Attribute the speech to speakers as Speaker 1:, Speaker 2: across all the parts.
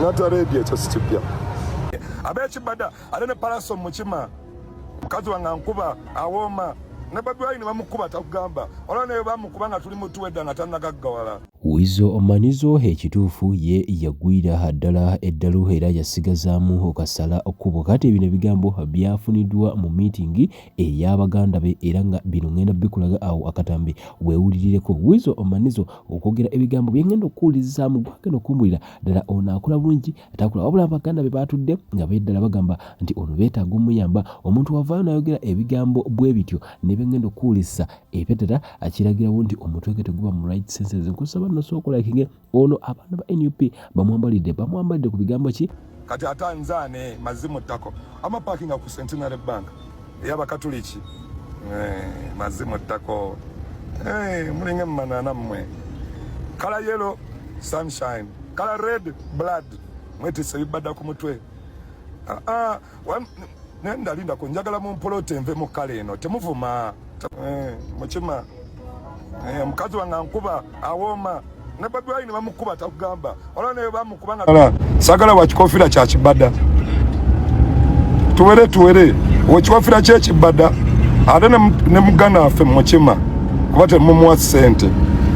Speaker 1: Ngata radio chasitipya. Abechi bada alene palaso muchima. Mukazi wange Nkuba awoma. Ne babi wayini bamukkuba takugamba. Olone bamukuba nga tuli mutuwedda nga tannagaggawala.
Speaker 2: Weasel Manizo ekituufu ye yagwira ddala Edalu era yasigazaamu okasala okkubo kati ebino ebigambo byafuniddwa mu meeting ey'abaganda be era nga bino ngenda bikulaga awo akatambi weewulirireko. Weasel Manizo okwogera ebigambo bye ngenda okuwulirizaamu gwagenda okumbulira ddala ono akola bulungi atakula wabula abaganda be baatudde nga beddala bagamba nti ono beetaaga omuyamba omuntu wavaayo n'ayogera ebigambo bwe bityo ne bengenda okuwulisa epettera akiragirawo nti omutweke teguba mu right senses nkusaba no soko like ono abaana ba NUP bamwambalidde ku bigambo ki
Speaker 1: kati atanzane mazimu ttako ama parking ku Centenary Bank yaba katoliki mazimu ttako mulinge manana mmwe kala yellow sunshine kala red blood mwete sebibada ku mutwe nenda linda ko njagala mu mpolote nve mu kala eno temuvuma muchima mukazi wange Nkuba awoma ne babi wayini bamukkuba takugamba olone bamukuba nga sagala wa kikofira kya kibada tuwere wo kikofira kye kibada ate ne mugana afe muchima kuba temumuwa ssente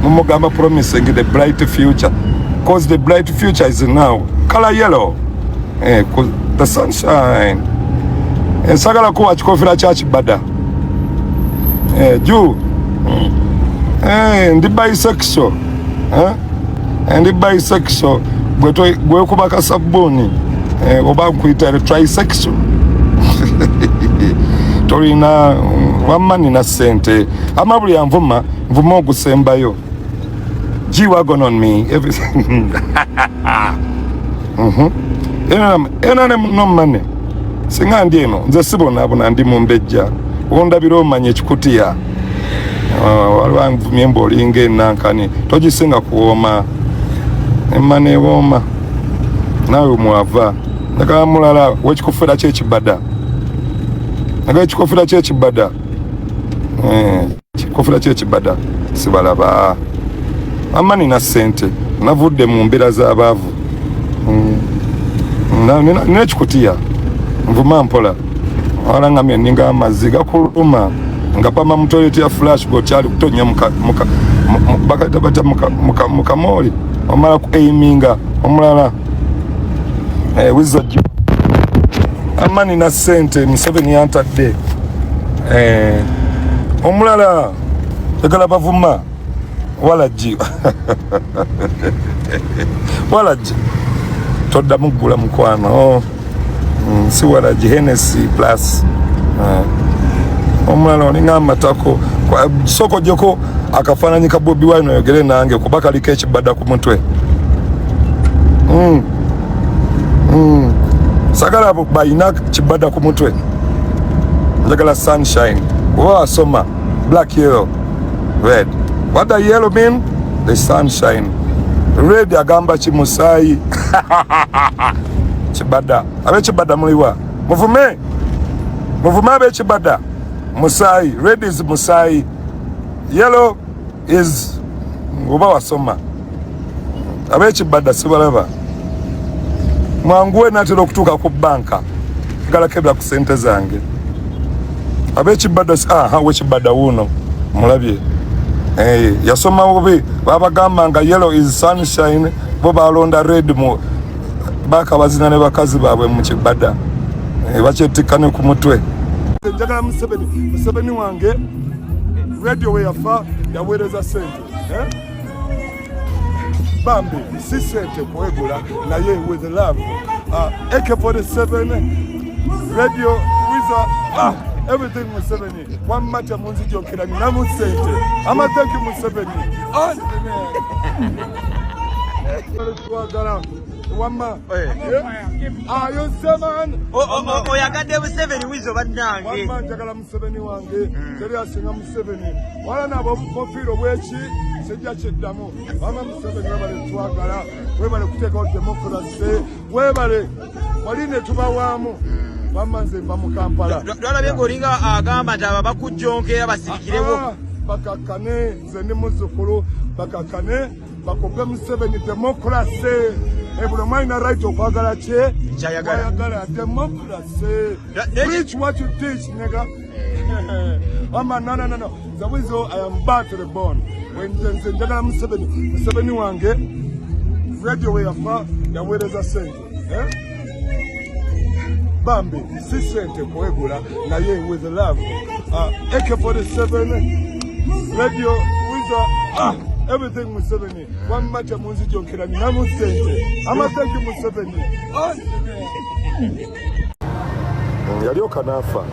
Speaker 1: mumugamba promising the bright future because the bright future is now color yellow the sunshine sagala kuwa kikofira kya kibada juu ndi bisexual ndi bisexual gwe kuba kasabuni oba nkuita trisexual tolina wamani na sente amabuli yanvuma nvuma ogusembayo G-Wagon on me everything ena no money singa ndi eno nze sibona abuna ndi mumbejja wondabira omanye ekikutiya walwangu myembo linge nankani tojisinga kuoma emane woma nawe mwava nakala mulala wekikufira kye kibada nakala kikufira kye kibada kikufira kye kibada sibalaba amani na sente navudde mu mbira z'abaavu nekikutiya nvuma mpola wala ngamye ninga amaziga kuluma ngapama mtoileti ya flash go chali kutonya mukamoli omala ku aiminga omulala wizard amani na sente Museveni yantadde omulala egala bavuma walaji walaji todda mugula mukwano si walaji Hennessy plus omulala olinga amatako soko joko akafananyika Bobi Wine oyogere nange kubaka liko ekibada ku mutwe sagala abo bayina kibada ku mutwe njagala sunshine soma black yellow red what the yellow mean the sunshine red agamba chimusai kibada abe kibada muliwa muvume abe kibada Musai, red is Musai, yellow is uba wasoma. Abechi bada sibalaba. Mwanguwe natero okutuka ku banka. Gala kebla ku sente zange. Abechi bada wechi bada wuno. Mulabye. Yasoma ubi baba gamba nga yellow is sunshine, boba alonda red mu baka bazina ne bakazi babwe mu kibada. Bachetikane ku mutwe. Njagala Museveni wange radio we yafa yawereza sente bambi si sente kwegula naye with love AK47 radio Weasel everything Museveni one matter munzi jokera na musente ama thank you Museveni Wama you say man
Speaker 3: Oyagadde Museveni Weasel bannange
Speaker 1: wama njagala Museveni wange teri asinga Museveni wala nabo mufiro bweki sejja kiddamu wama Museveni wabale twagala webale kuteekawo democracy webale waline tubawamu wama nze mba mu Kampala
Speaker 3: twalabye ng'olinga agamba nti aba bakujjonkera basirikirewo
Speaker 1: bakakane nze ndi muzzukulu bakakane bakobe Museveni democracy buli mwalina right okwagala kye
Speaker 3: kyayagala.
Speaker 1: Democracy. Preach what you teach, nigga. No. The Weasel, I am back to the bone. When njagala Museveni wange radio we yafa yaweereza sente. Bambi si sente kwegula naye with love. AK-47 radio Weasel everything Museveni. One match munzi jokera namu sente. Amathanki Museveni. Yaliyo kanafa.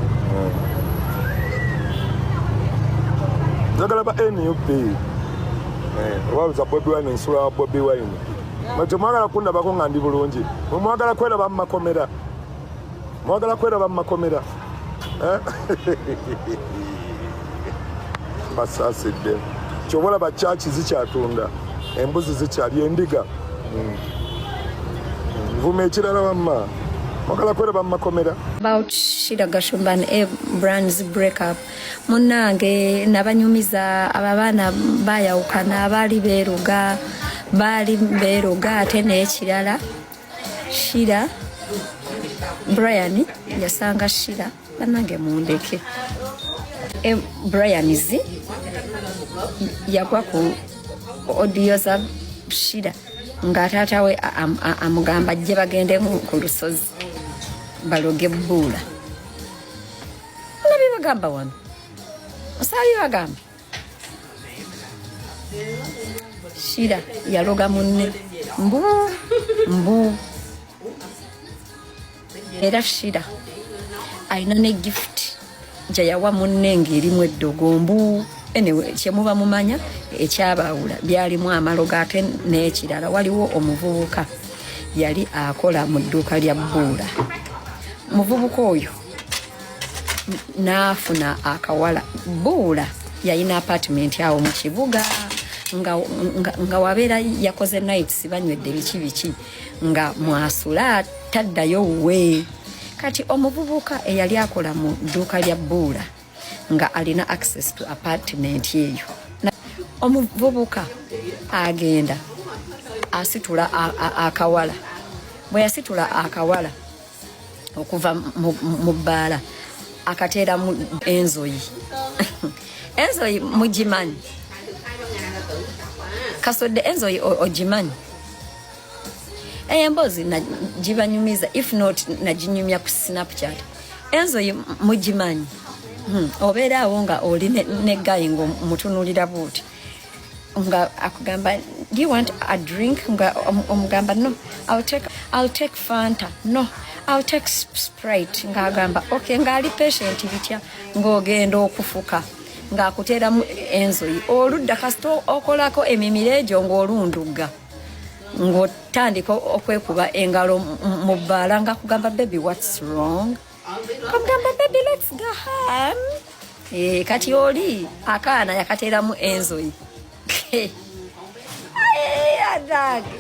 Speaker 1: Njagala ba NUP. Wabuza Bobi Wine nsula Bobi Wine. Mate mwagala kunda bako ngandi bulungi. Mwagala kwera ba makomera. Mwagala kwera ba makomera. Basaside. Chobola ba church zikyatunda. Embuzi zikyali endiga. Vume kirala bamma. Mwagala kwera ba makomera.
Speaker 4: About Shida Gashumban Brands breakup. Munange nabanyumiza ababana bayawukana bali beruga ate n'ekirala Shida Brian yasanga Shida banange mundeke Brian zi yagwa ku audio za Shida nga taata we amugamba ajje bagende ku lusozi baloge bbula nabi bagamba wano osali bagamba Shida yaloga munne mbu era Shida alina ne gift gye yawa munne ng'erimu eddogo mbu anyway kyemuba mumanya ekyabawula byalimu amaloga ate n'ekirala waliwo omuvubuka yali akola mu dduuka lya bbuula muvubuka oyo naafuna akawala bbuula yalina apartment awo mu kibuga nga wabeera yakoze nights banywedde biki nga mwasula taddayo we kati omuvubuka eyali akola mu dduuka lya bbuula nga alina access to apartment eyo omuvubuka agenda asitula akawala bwe yasitula akawala okuva mu bbaala akateera mu enzoyi enzoyi mugimanyi kasodde enzoyi ogimanyi embozi nagibanyumiza if not naginyumya ku Snapchat enzoyi mugimanyi obeera awo nga oli ne gayi ng'omutunulira buuti nga akugamba do you want a drink nga omugamba no I'll take Fanta no I'll take Sprite nga agamba okay nga ali patient bitya ng'ogenda okufuka ng'akuteeramu enzoyi oludda kasito okolako emimiro egyo ng'olunduga ng'otandika okwekuba engalo mu bbaala nga kugamba baby what's wrong kugamba baby let's go home kati oli akaana yakateeramu enzoyi adage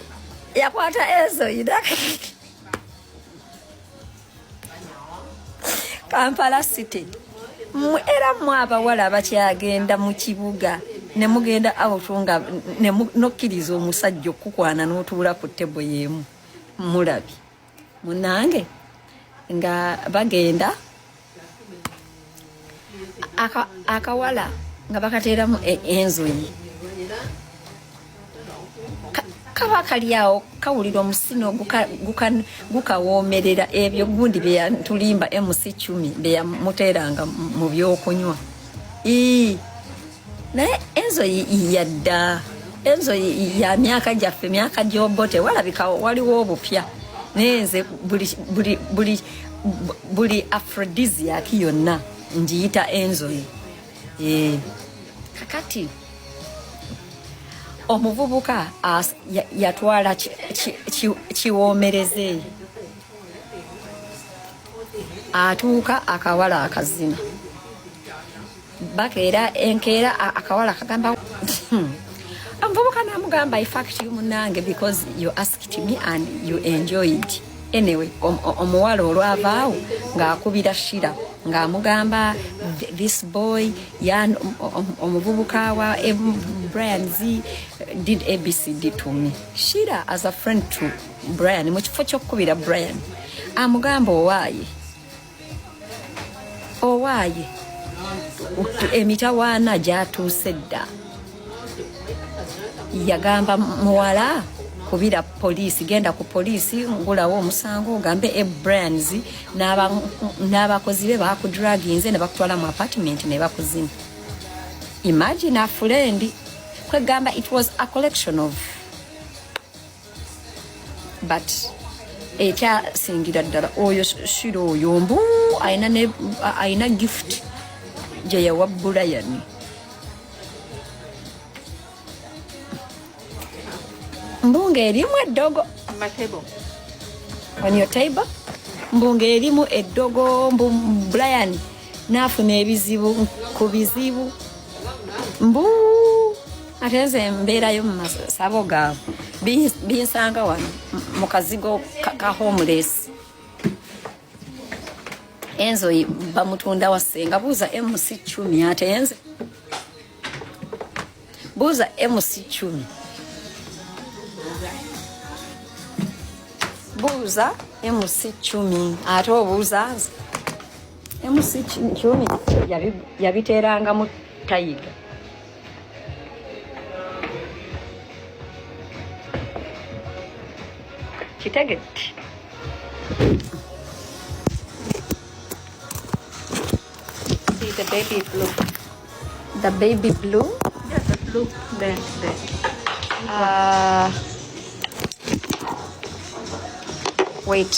Speaker 4: yakwata enzoyi Kampala City era mwabawala abakyagenda mu kibuga ne mugenda awutunga ne nokkiriza omusajja okukwana n'otuula ku ttebo y'emu mulabi munange nga bagenda akawala nga bakateeramu enzoyi kaba kali awo kawulira omusino gukawoomerera ebyo gundi bye tulimba MC10 bye yamuteeranga mu byokunywa naye enzoyi yadda enzoyi ya myaka gyaffe myaka gyobote walabika waliwo obupya nenze buli aphrodisiac yonna njiyita enzoyi kakati omuvubuka yatwala kiwoomereze atuuka akawala akazina bakeera enkeera akawala kagamba omuvubuka namugamba in fact munange because you asked me and you enjoyed anyway omuwala olwavaawo ng'akubira Shira ng'amugamba this boy yan omuvubuka wa Brian Z did ABCD to me. Shira as a friend to Brian mu kifo ky'okkubira Brian amugamba owaaye emitawaana gyatuuse dda yagamba muwala kubira poliisi genda ku poliisi ngulawo omusango ogambe Brians n'abakozi be bakudraginze ne bakutwala mu apartment ne bakuzina. Imagine a friend kwegamba it was a collection of but ekyasingira ddala oyo shiro oyo mbu ayina gift gye yawa Brian. Mbunga erimu eddogo on your table mbunga erimu eddogo Brian n'afuna ebizibu ku bizibu mbu ate nze mbeerayo mu masabo gaabwe binsanga wano mu kazigo ka homeless. Enzo bamutunda wasenga buuza MC 10 ate enze buuza MC 10 buuza MC 10 ate obuuza nze MC 10 yabiteeranga mu tayiga. Kitegedde see the baby blue. The baby blue?
Speaker 5: Yes, the blue. There.
Speaker 4: Wait.